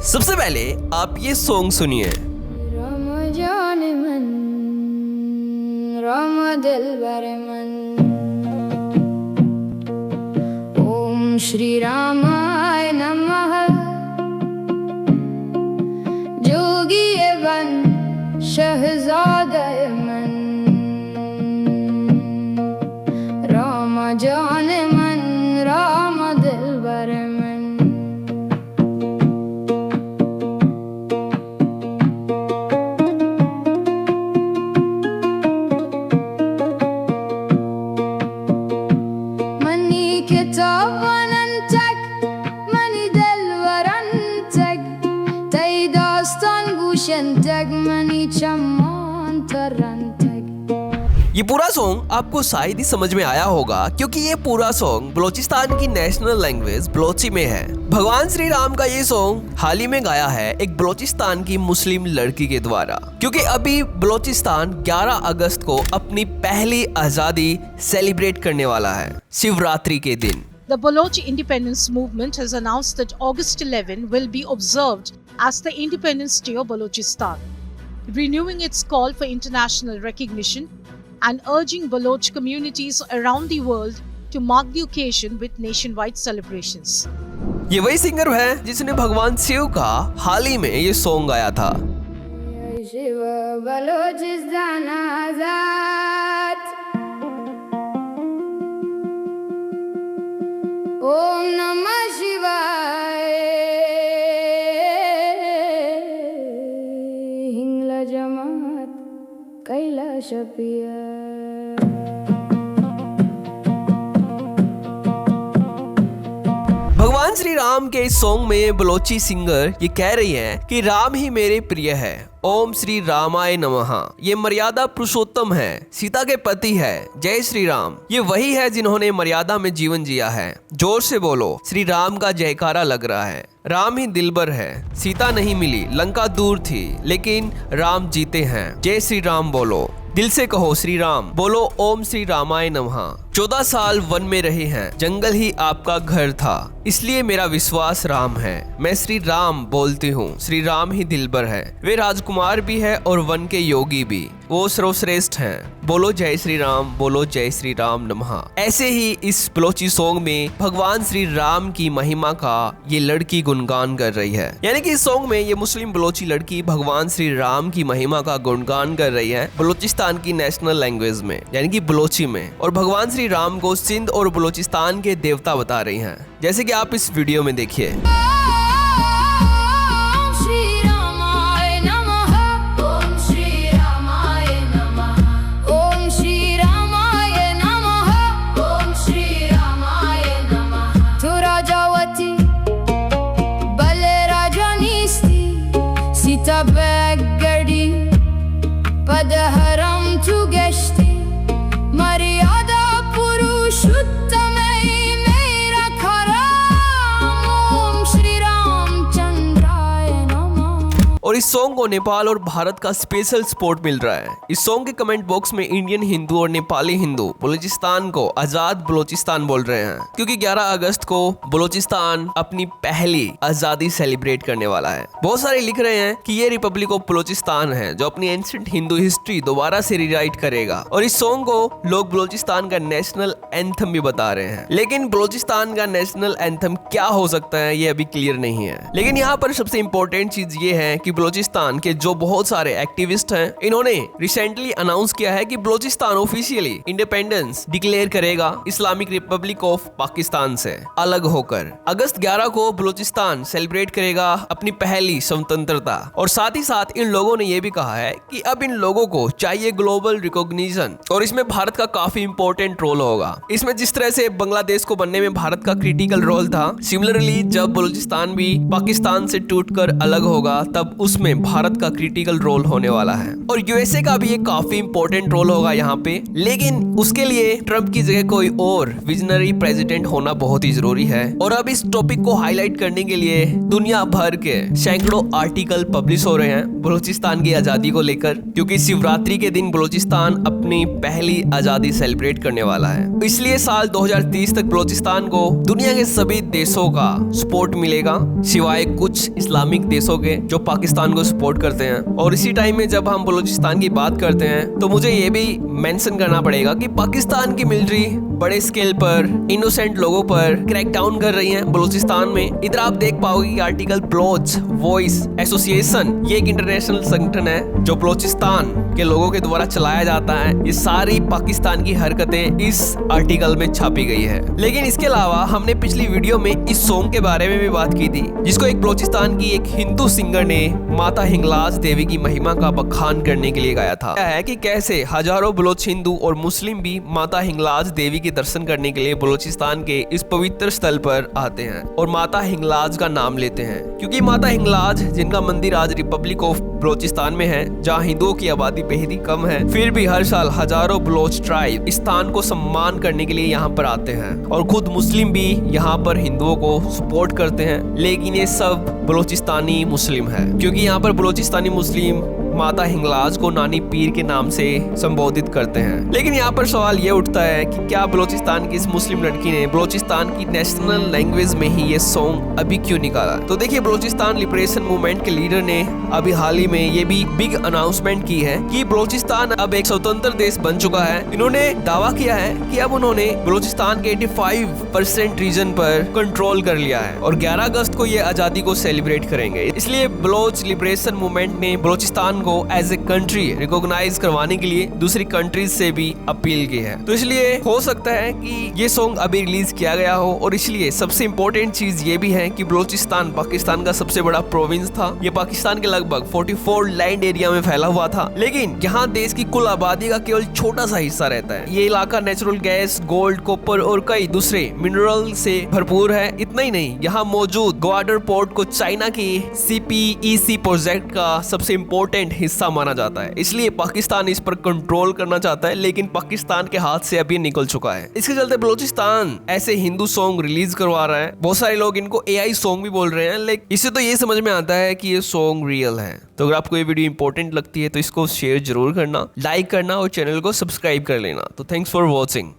सबसे पहले आप ये सॉन्ग सुनिए। रमजान मन रम दिलबर मन, ओम श्री रामाय नमः। जोगी बन शहजादे मन, रमजान मन राम दिलबर मन। ये पूरा सॉन्ग आपको शायद ही समझ में आया होगा, क्योंकि ये पूरा सॉन्ग बलोचिस्तान की नेशनल लैंग्वेज बलोची में है। भगवान श्री राम का ये सॉन्ग हाल ही में गाया है एक बलोचिस्तान की मुस्लिम लड़की के द्वारा, क्योंकि अभी बलोचिस्तान 11 अगस्त को अपनी पहली आजादी सेलिब्रेट करने वाला है, शिवरात्रि के दिन। The Baloch independence movement has announced that August 11 will be observed as the Independence Day of Balochistan, renewing its call for international recognition and urging Baloch communities around the world to mark the occasion with nationwide celebrations. ये वही singer है जिसने भगवान शिव का हाल ही में ये song गाया था। शिव बलोचिस्तान आजाद, ओम नमः शिवाय। हिंगला जमात कैलाश पिया। भगवान श्री राम के इस सॉन्ग में बलोची सिंगर ये कह रही हैं कि राम ही मेरे प्रिय है, ओम श्री रामाय नमः। ये मर्यादा पुरुषोत्तम है, सीता के पति है, जय श्री राम। ये वही है जिन्होंने मर्यादा में जीवन जिया है। जोर से बोलो, श्री राम का जयकारा लग रहा है। राम ही दिलबर है, सीता नहीं मिली, लंका दूर थी, लेकिन राम जीते हैं। जय श्री राम बोलो, दिल से कहो श्री राम, बोलो ओम श्री रामाय नमः। 14 साल वन में रहे हैं, जंगल ही आपका घर था, इसलिए मेरा विश्वास राम है। मैं श्री राम बोलती हूँ, श्री राम ही दिलबर है। वे राजकुमार भी है और वन के योगी भी, वो सर्वश्रेष्ठ हैं। बोलो जय श्री राम, बोलो जय श्री राम नमः। ऐसे ही इस बलोची सॉन्ग में भगवान श्री राम की महिमा का ये लड़की गुणगान कर रही है। यानी कि इस सॉन्ग में ये मुस्लिम बलोची लड़की भगवान श्री राम की महिमा का गुणगान कर रही है बलोचिस्तान की नेशनल लैंग्वेज में, यानी कि बलोची में। और भगवान श्री राम को सिंध और बलोचिस्तान के देवता बता रही हैं, जैसे कि आप इस वीडियो में देखिए। पदहरम तू गश्ती मर्यादा पुरुषोत्तम मेरा खराम, ओम श्री रामचंद्राय नमः। और इस सॉन्ग को नेपाल और भारत का स्पेशल सपोर्ट मिल रहा है। इस सॉन्ग के कमेंट बॉक्स में इंडियन हिंदू और नेपाली हिंदू बलोचिस्तान को आजाद बलोचिस्तान बोल रहे हैं, क्योंकि 11 अगस्त को बलोचिस्तान अपनी पहली आजादी सेलिब्रेट करने वाला है। बहुत सारे लिख रहे हैं कि ये रिपब्लिक ऑफ बलोचिस्तान है जो अपनी एंशिएंट हिंदू हिस्ट्री दोबारा से रीराइट करेगा। और इस सॉन्ग को लोग बलोचिस्तान का नेशनल एंथम भी बता रहे हैं, लेकिन बलोचिस्तान का नेशनल एंथम क्या हो सकता है ये अभी क्लियर नहीं है। लेकिन यहाँ पर सबसे इंपॉर्टेंट चीज ये है कि बलोचिस्तान के जो बहुत सारे एक्टिविस्ट हैं, इन्होंने रिसेंटली अनाउंस किया है कि बलोचिस्तान ऑफिशियली इंडिपेंडेंस डिक्लेयर करेगा इस्लामिक रिपब्लिक ऑफ पाकिस्तान से अलग होकर। अगस्त 11 को बलोचिस्तान सेलिब्रेट करेगा अपनी पहली स्वतंत्रता। और साथ ही साथ इन लोगों ने यह भी कहा है कि अब इन लोगों को चाहिए ग्लोबल रिकॉग्निशन, और इसमें भारत का काफी इंपॉर्टेंट रोल होगा। इसमें जिस तरह से बांग्लादेश को बनने में भारत का क्रिटिकल रोल था, सिमिलरली जब बलूचिस्तान भी पाकिस्तान से टूटकर अलग होगा, तब उसमें भारत का क्रिटिकल रोल होने वाला है और यूएसए का भी एक काफी इंपॉर्टेंट रोल होगा यहाँ पे। लेकिन उसके लिए ट्रम्प की जगह कोई और विजनरी प्रेसिडेंट होना बहुत ही जरूरी है। और अब इस टॉपिक को हाईलाइट करने के लिए दुनिया भर के सैकड़ों आर्टिकल पब्लिश हो रहे हैं बलूचिस्तान की आजादी को लेकर, क्योंकि शिवरात्रि के दिन बलूचिस्तान अपनी पहली आजादी सेलिब्रेट करने वाला है। इसलिए साल 2030 तक बलूचिस्तान को दुनिया के सभी देशों का सपोर्ट मिलेगा, सिवाय कुछ इस्लामिक देशों के जो पाकिस्तान को सपोर्ट करते हैं। और इसी टाइम में जब हम बलूचिस्तान की बात करते हैं तो मुझे ये भी मेंशन करना पड़ेगा कि पाकिस्तान की मिलिट्री बड़े स्केल पर इनोसेंट लोगों पर क्रैकडाउन कर रही है बलूचिस्तान में। इधर आप देख पाओगे कि आर्टिकल बलोच वॉइस एसोसिएशन, ये एक इंटरनेशनल संगठन है जो बलूचिस्तान के लोगों के द्वारा चलाया जाता है। ये सारी पाकिस्तान की हरकतें इस आर्टिकल में छापी गई है। लेकिन इसके अलावा हमने पिछली वीडियो में इस सॉन्ग के बारे में भी बात की थी, जिसको एक बलूचिस्तान की एक हिंदू सिंगर ने माता हिंगलाज देवी की महिमा का बखान करने के लिए गाया था। है कि कैसे हजारों बलोच हिंदू और मुस्लिम भी माता हिंगलाज देवी के दर्शन करने के लिए बलूचिस्तान के इस पवित्र स्थल पर आते हैं और माता हिंगलाज का नाम लेते हैं, क्योंकि माता हिंगलाज जिनका मंदिर आज रिपब्लिक ऑफ बलूचिस्तान में है, जहाँ हिंदुओं की आबादी बेहद ही कम है, फिर भी हर साल हजारों बलोच ट्राइब इस स्थान को सम्मान करने के लिए यहाँ पर आते हैं और खुद मुस्लिम भी यहाँ पर हिंदुओं को सपोर्ट करते हैं। लेकिन ये सब बलूचिस्तानी मुस्लिम है, क्योंकि यहाँ पर बलूचिस्तानी मुस्लिम माता हिंगलाज को नानी पीर के नाम से संबोधित करते हैं। लेकिन यहाँ पर सवाल ये उठता है कि क्या बलूचिस्तान की इस मुस्लिम लड़की ने बलूचिस्तान की नेशनल लैंग्वेज में ही ये सॉन्ग अभी क्यों निकाला? तो देखिए, बलूचिस्तान लिबरेशन मूवमेंट के लीडर ने अभी हाल ही में ये भी बिग अनाउंसमेंट की है कि बलूचिस्तान अब एक स्वतंत्र देश बन चुका है। इन्होंने दावा किया है कि अब उन्होंने बलूचिस्तान के 85% रीजन पर कंट्रोल कर लिया है और 11 अगस्त को ये आजादी को सेलिब्रेट करेंगे। इसलिए बलोच लिबरेशन मूवमेंट ने बलूचिस्तान को एज ए कंट्री रिकॉग्नाइज करवाने के लिए दूसरी कंट्रीज से भी अपील की है। तो इसलिए हो सकता है कि ये सॉन्ग अभी रिलीज किया गया हो। और इसलिए सबसे इंपॉर्टेंट चीज ये भी है कि बलूचिस्तान पाकिस्तान का सबसे बड़ा प्रोविंस था। ये पाकिस्तान के लगभग 44 लैंड एरिया में फैला हुआ था, लेकिन यहाँ देश की कुल आबादी का केवल छोटा सा हिस्सा रहता है। ये इलाका नेचुरल गैस, गोल्ड, कॉपर और कई दूसरे मिनरल से भरपूर है। इतना ही नहीं, यहाँ मौजूद ग्वाडर पोर्ट को चाइना की CPEC प्रोजेक्ट का सबसे इम्पोर्टेंट हिस्सा माना जाता है। इसलिए पाकिस्तान इस पर कंट्रोल करना चाहता है, लेकिन पाकिस्तान के हाथ से अभी निकल चुका है। इसके चलते बलूचिस्तान ऐसे हिंदू सॉन्ग रिलीज करवा रहा है। बहुत सारे लोग इनको AI सॉन्ग भी बोल रहे हैं, लेकिन इससे तो ये समझ में आता है कि ये सॉन्ग रियल है। तो अगर आपको ये वीडियो इंपॉर्टेंट लगती है तो इसको शेयर जरूर करना, लाइक करना और चैनल को सब्सक्राइब कर लेना। तो थैंक्स फॉर वॉचिंग।